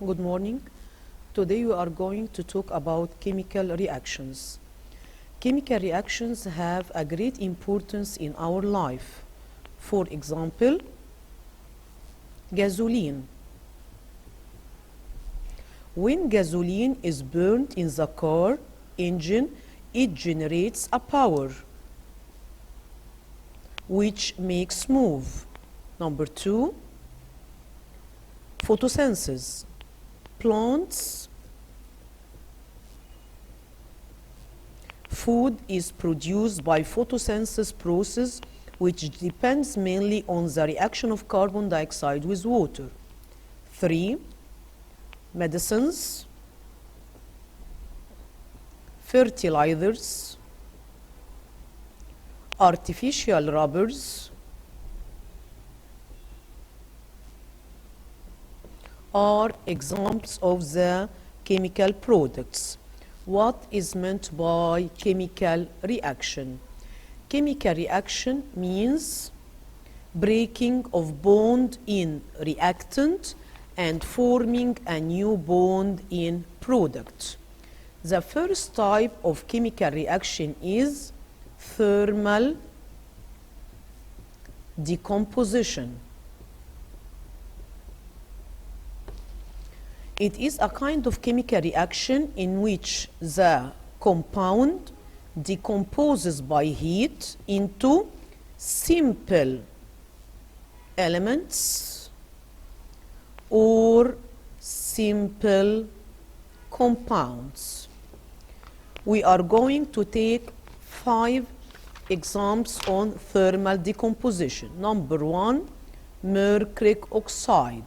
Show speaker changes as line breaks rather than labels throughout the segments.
Good morning. Today we are going to talk about chemical reactions. Chemical reactions have a great importance in our life. For example, gasoline. When gasoline is burned in the car engine, it generates a power which makes move. Number 2, photosynthesis. Plants, food is produced by photosynthesis process, which depends mainly on the reaction of carbon dioxide with water. 3, medicines, fertilizers, artificial rubbers are examples of the chemical products. What is meant by chemical reaction? Chemical reaction means breaking of bond in reactant and forming a new bond in product. The first type of chemical reaction is thermal decomposition. It is a kind of chemical reaction in which the compound decomposes by heat into simple elements or simple compounds. We are going to take 5 examples on thermal decomposition. Number 1, mercuric oxide.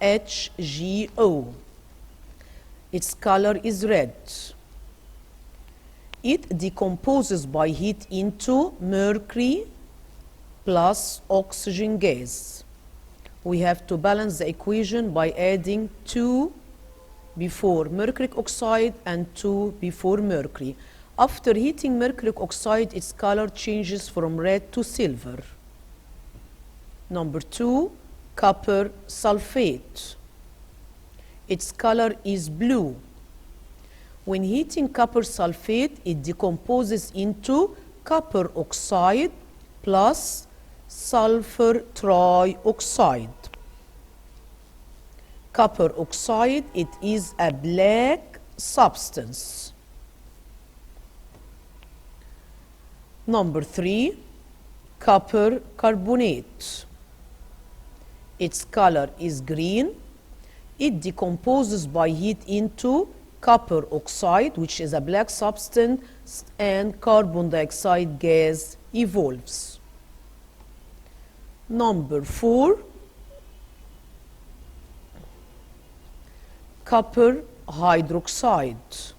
HGO. Its color is red. It decomposes by heat into mercury plus oxygen gas. We have to balance the equation by adding 2 before mercuric oxide and 2 before mercury. After heating mercuric oxide, its color changes from red to silver. Number 2, copper sulfate. Its color is blue. When heating copper sulfate, it decomposes into copper oxide plus sulfur trioxide. Copper oxide, it is a black substance. Number 3, copper carbonate. Its color is green. It decomposes by heat into copper oxide, which is a black substance, and carbon dioxide gas evolves. Number 4, copper hydroxide.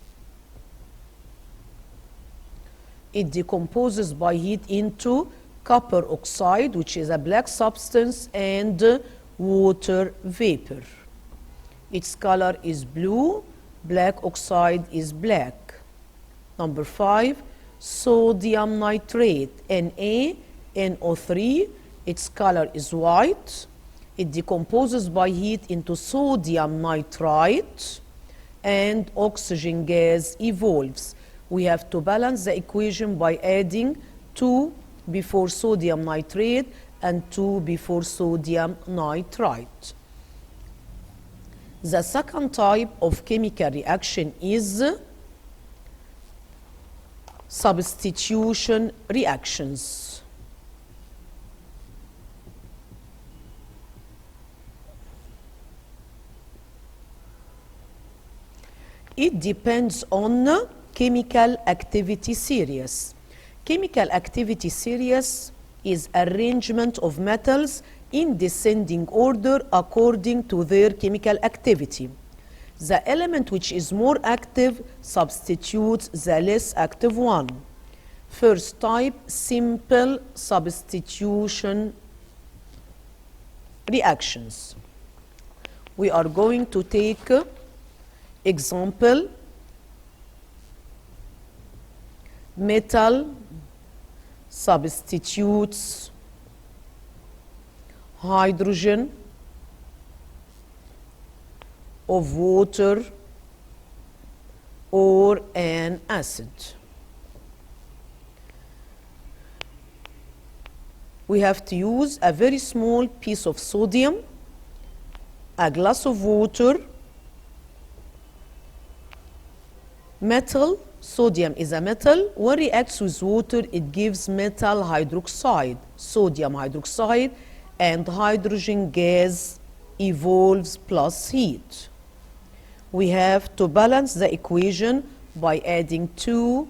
It decomposes by heat into copper oxide, which is a black substance, and water vapor. Its color is blue. Black oxide is black. Number 5, sodium nitrate, NaNO3. Its color is white. It decomposes by heat into sodium nitrite, and oxygen gas evolves. We have to balance the equation by adding 2 before sodium nitrate and 2 before sodium nitrite. The second type of chemical reaction is substitution reactions. It depends on chemical activity series. Chemical activity series is arrangement of metals in descending order according to their chemical activity. The element which is more active substitutes the less active one. First type, simple substitution reactions. We are going to take example, metal substitutes hydrogen of water or an acid. We have to use a very small piece of sodium, a glass of water, metal. Sodium is a metal. When it reacts with water, it gives metal hydroxide. Sodium hydroxide and hydrogen gas evolves plus heat. We have to balance the equation by adding 2,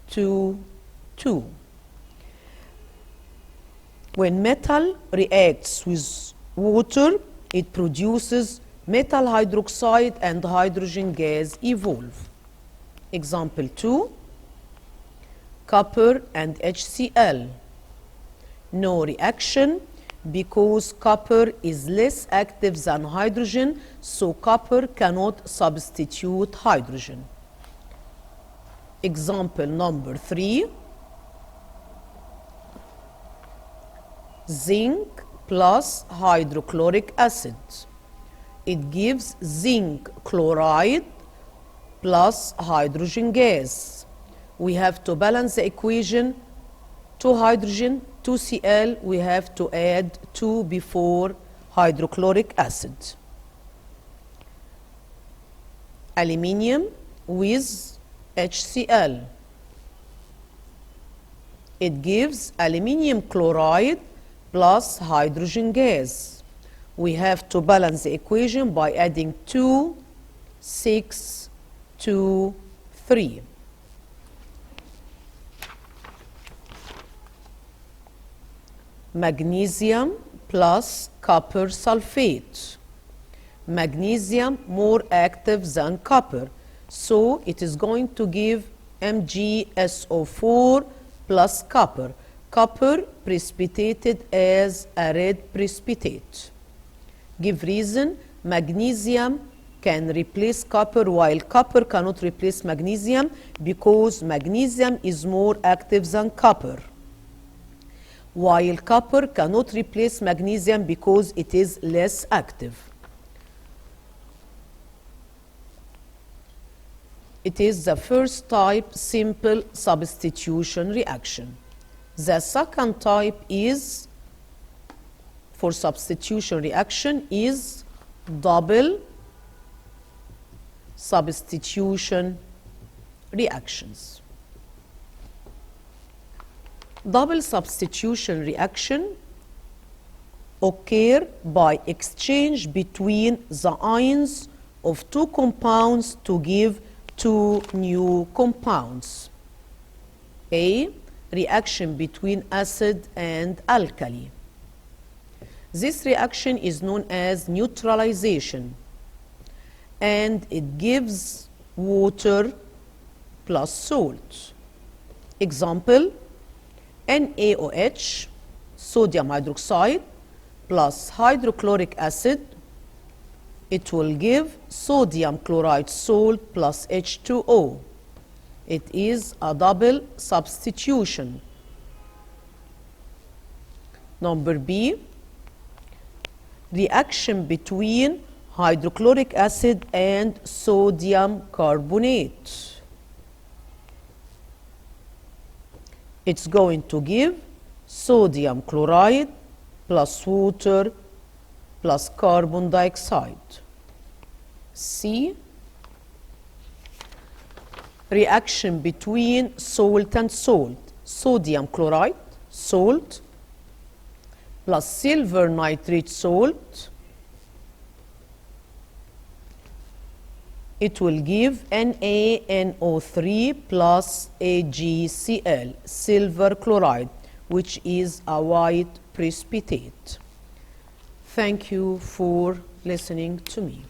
2, 2. When metal reacts with water, it produces metal hydroxide and hydrogen gas evolve. Example 2, copper and HCl. No reaction because copper is less active than hydrogen, so copper cannot substitute hydrogen. Example number 3, zinc plus hydrochloric acid. It gives zinc chloride plus hydrogen gas. We have to balance the equation. 2 hydrogen, 2 Cl, we have to add 2 before hydrochloric acid. Aluminium with HCl. It gives aluminium chloride plus hydrogen gas. We have to balance the equation by adding 2, 6, 2, 3. Magnesium plus copper sulfate. Magnesium more active than copper, so it is going to give MgSO4 plus copper. Copper precipitated as a red precipitate. Give reason: magnesium can replace copper while copper cannot replace magnesium because magnesium is more active than copper, while copper cannot replace magnesium because it is less active. It is the first type, simple substitution reaction. The second type is, for substitution reaction, is double substitution reactions. Double substitution reaction occur by exchange between the ions of 2 compounds to give 2 new compounds. A, reaction between acid and alkali. This reaction is known as neutralization, and it gives water plus salt. Example, NaOH, sodium hydroxide, plus hydrochloric acid. It will give sodium chloride salt plus H2O. It is a double substitution. Number B, reaction between hydrochloric acid and sodium carbonate. It's going to give sodium chloride plus water plus carbon dioxide. C, reaction between salt and salt. Sodium chloride, salt, plus silver nitrate salt. It will give NaNO3 plus AgCl, silver chloride, which is a white precipitate. Thank you for listening to me.